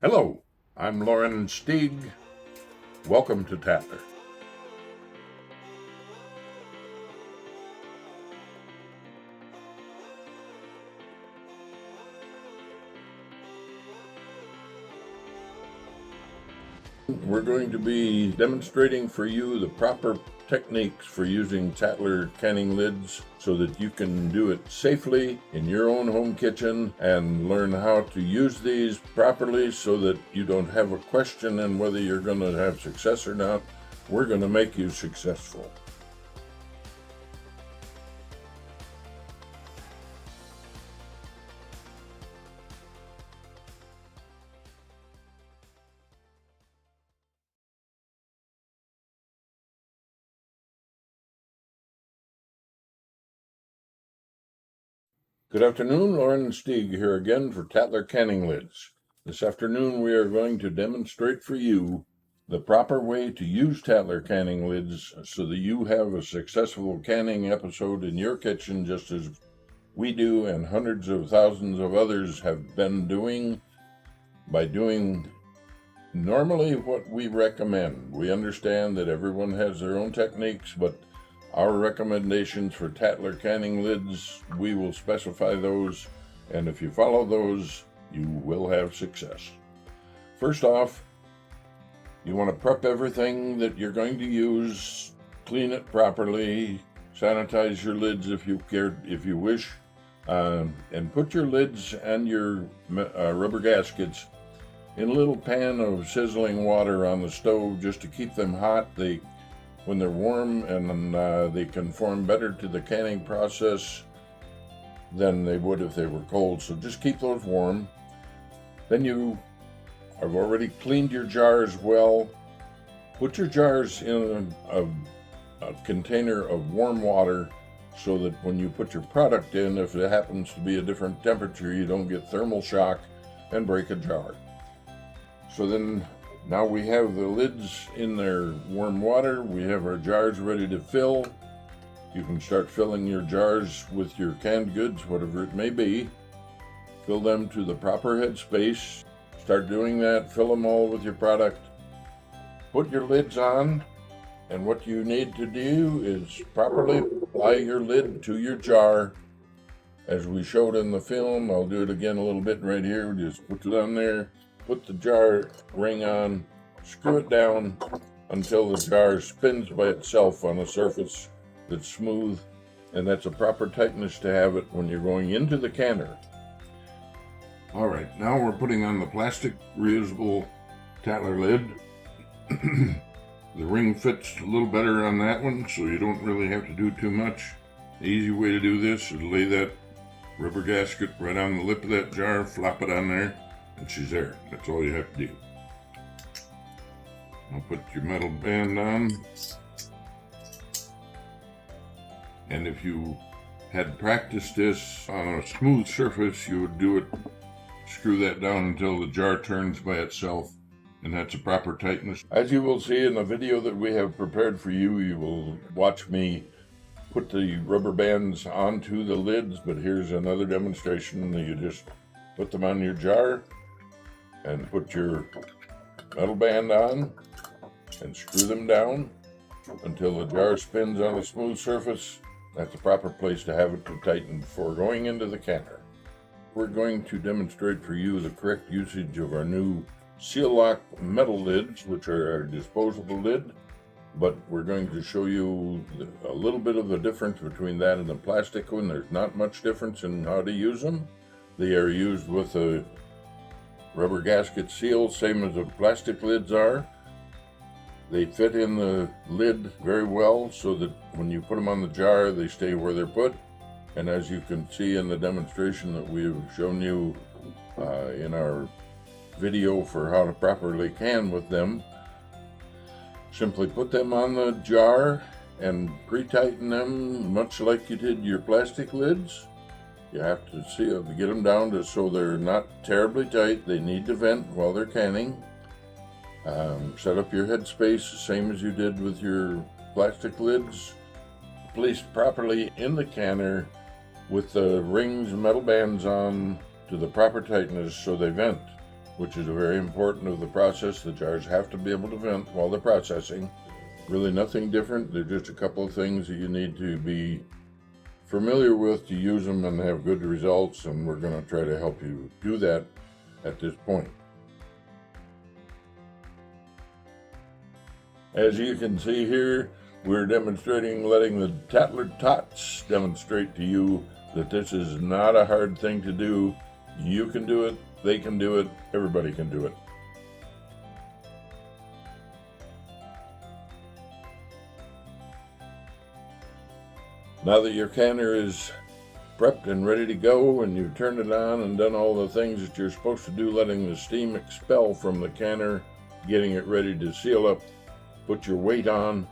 Hello, I'm Loren Steig. Welcome to Tattler. We're going to be demonstrating for you the proper techniques for using Tattler canning lids so that you can do it safely in your own home kitchen and learn how to use these properly so that you don't have a question in whether you're going to have success or not. We're going to make you successful. Good afternoon, Loren Steig here again for Tattler Canning Lids. This afternoon we are going to demonstrate for you the proper way to use Tattler canning lids so that you have a successful canning episode in your kitchen just as we do and hundreds of thousands of others have been doing by doing normally what we recommend. We understand that everyone has their own techniques, but our recommendations for Tattler canning lids, we will specify those, and if you follow those, you will have success. First off, you want to prep everything that you're going to use, clean it properly, sanitize your lids if you wish, and put your lids and your rubber gaskets in a little pan of sizzling water on the stove just to keep them hot. When they're warm, and they conform better to the canning process than they would if they were cold. So just keep those warm. Then you have already cleaned your jars well. Put your jars in a container of warm water so that when you put your product in, if it happens to be a different temperature, you don't get thermal shock and break a jar. So then now we have the lids in their warm water. We have our jars ready to fill. You can start filling your jars with your canned goods, whatever it may be. Fill them to the proper headspace. Start doing that. Fill them all with your product. Put your lids on. And what you need to do is properly apply your lid to your jar. As we showed in the film, I'll do it again a little bit right here. Just put it on there. Put the jar ring on, screw it down until the jar spins by itself on a surface that's smooth, and that's a proper tightness to have it when you're going into the canner. All right, now we're putting on the plastic reusable Tattler lid. The ring fits a little better on that one, so you don't really have to do too much. The easy way to do this is lay that rubber gasket right on the lip of that jar, flop it on there, and she's there. That's all you have to do. I'll put your metal band on. And if you had practiced this on a smooth surface, you would do it, screw that down until the jar turns by itself, and that's a proper tightness. As you will see in the video that we have prepared for you, you will watch me put the rubber bands onto the lids, but here's another demonstration. You just put them on your jar and put your metal band on and screw them down until the jar spins on a smooth surface. That's the proper place to have it to tighten before going into the canner. We're going to demonstrate for you the correct usage of our new seal lock metal lids, which are our disposable lid, but we're going to show you a little bit of the difference between that and the plastic one. There's not much difference in how to use them. They are used with a rubber gasket seal, same as the plastic lids are. They fit in the lid very well so that when you put them on the jar, they stay where they're put. And as you can see in the demonstration that we have shown you in our video for how to properly can with them, simply put them on the jar and pre-tighten them much like you did your plastic lids. You have to get them down so they're not terribly tight. They need to vent while they're canning. Set up your headspace the same as you did with your plastic lids. Placed properly in the canner with the rings and metal bands on to the proper tightness so they vent. which is very important of the process. The jars have to be able to vent while they're processing. Really nothing different. They're just a couple of things that you need to be familiar with to use them and have good results, and we're going to try to help you do that at this point. As you can see here, we're demonstrating, letting the Tattler Tots demonstrate to you that this is not a hard thing to do. You can do it, they can do it, everybody can do it. Now that your canner is prepped and ready to go, and you've turned it on and done all the things that you're supposed to do, letting the steam expel from the canner, getting it ready to seal up, put your weight on,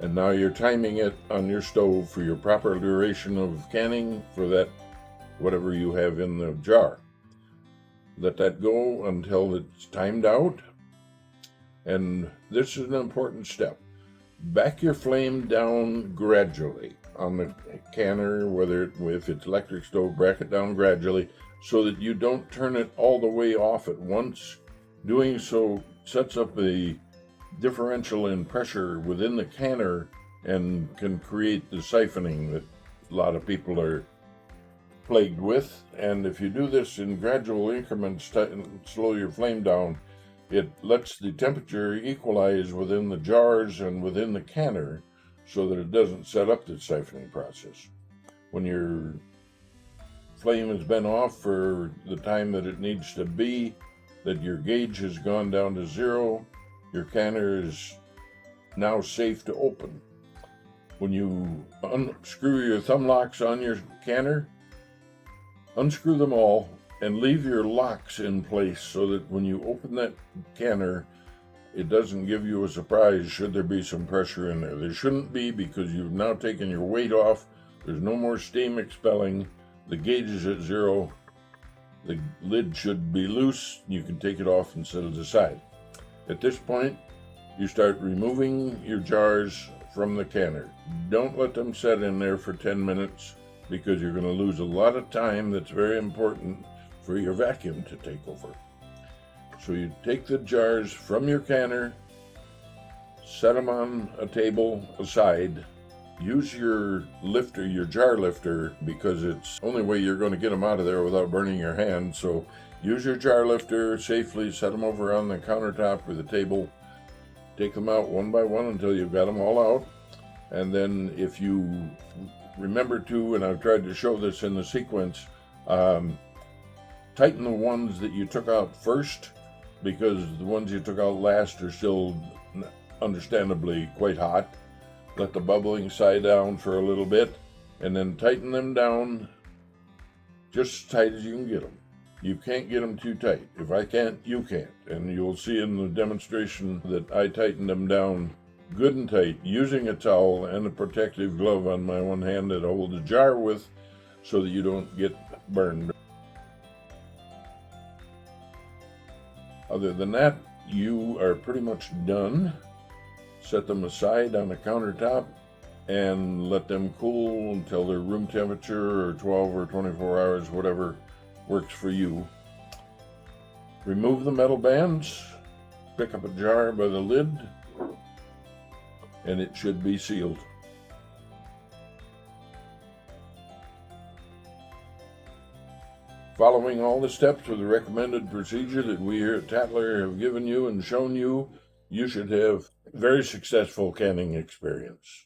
and now you're timing it on your stove for your proper duration of canning for that whatever you have in the jar. Let that go until it's timed out, and this is an important step. Back your flame down gradually on the canner, if it's electric stove, back it down gradually so that you don't turn it all the way off at once. Doing so sets up a differential in pressure within the canner and can create the siphoning that a lot of people are plagued with. And if you do this in gradual increments, slow your flame down, it lets the temperature equalize within the jars and within the canner so that it doesn't set up the siphoning process. When your flame has been off for the time that it needs to be, that your gauge has gone down to 0, your canner is now safe to open. When you unscrew your thumb locks on your canner, unscrew them all and leave your locks in place so that when you open that canner, it doesn't give you a surprise should there be some pressure in there. There shouldn't be, because you've now taken your weight off. There's no more steam expelling. The gauge is at 0. The lid should be loose. You can take it off and set it aside. At this point, you start removing your jars from the canner. Don't let them set in there for 10 minutes because you're going to lose a lot of time that's very important for your vacuum to take over. So you take the jars from your canner, set them on a table aside. Use your lifter, your jar lifter, because it's the only way you're going to get them out of there without burning your hand. So use your jar lifter safely, set them over on the countertop or the table. Take them out one by one until you've got them all out. And then if you remember to, and I've tried to show this in the sequence, tighten the ones that you took out first, because the ones you took out last are still understandably quite hot. Let the bubbling side down for a little bit, and then tighten them down just as tight as you can get them. You can't get them too tight. If I can't, you can't. And you'll see in the demonstration that I tightened them down good and tight, using a towel and a protective glove on my one hand that I hold the jar with so that you don't get burned. Other than that, you are pretty much done. Set them aside on the countertop and let them cool until they're room temperature, or 12 or 24 hours, whatever works for you. Remove the metal bands, pick up a jar by the lid, and it should be sealed. Following all the steps of the recommended procedure that we here at Tattler have given you and shown you, you should have a very successful canning experience.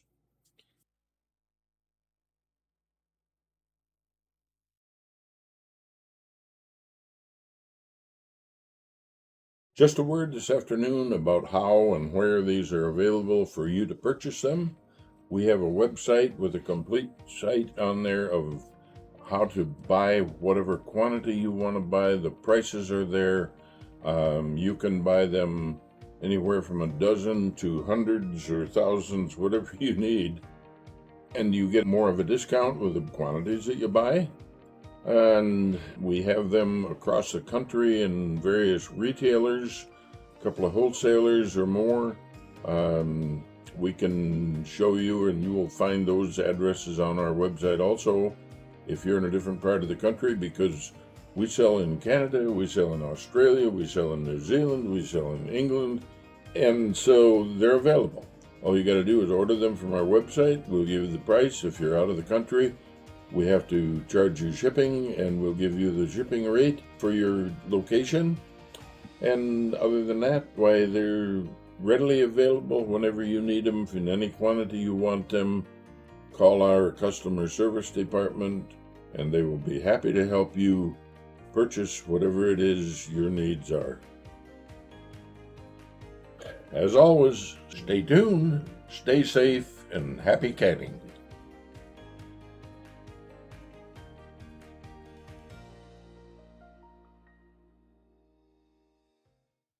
Just a word this afternoon about how and where these are available for you to purchase them. We have a website with a complete site on there of how to buy whatever quantity you want to buy. The prices are there. You can buy them anywhere from a dozen to hundreds or thousands, whatever you need. And you get more of a discount with the quantities that you buy. And we have them across the country in various retailers, a couple of wholesalers or more. We can show you, and you will find those addresses on our website also if you're in a different part of the country, because We sell in Canada, we sell in Australia, we sell in New Zealand, we sell in England, and so they're available. All you got to do is order them from our website. We'll give you the price. If you're out of the country, we have to charge you shipping, and we'll give you the shipping rate for your location. And other than that, why, they're readily available whenever you need them, in any quantity you want them. Call our customer service department, and they will be happy to help you purchase whatever it is your needs are. As always, stay tuned, stay safe, and happy canning.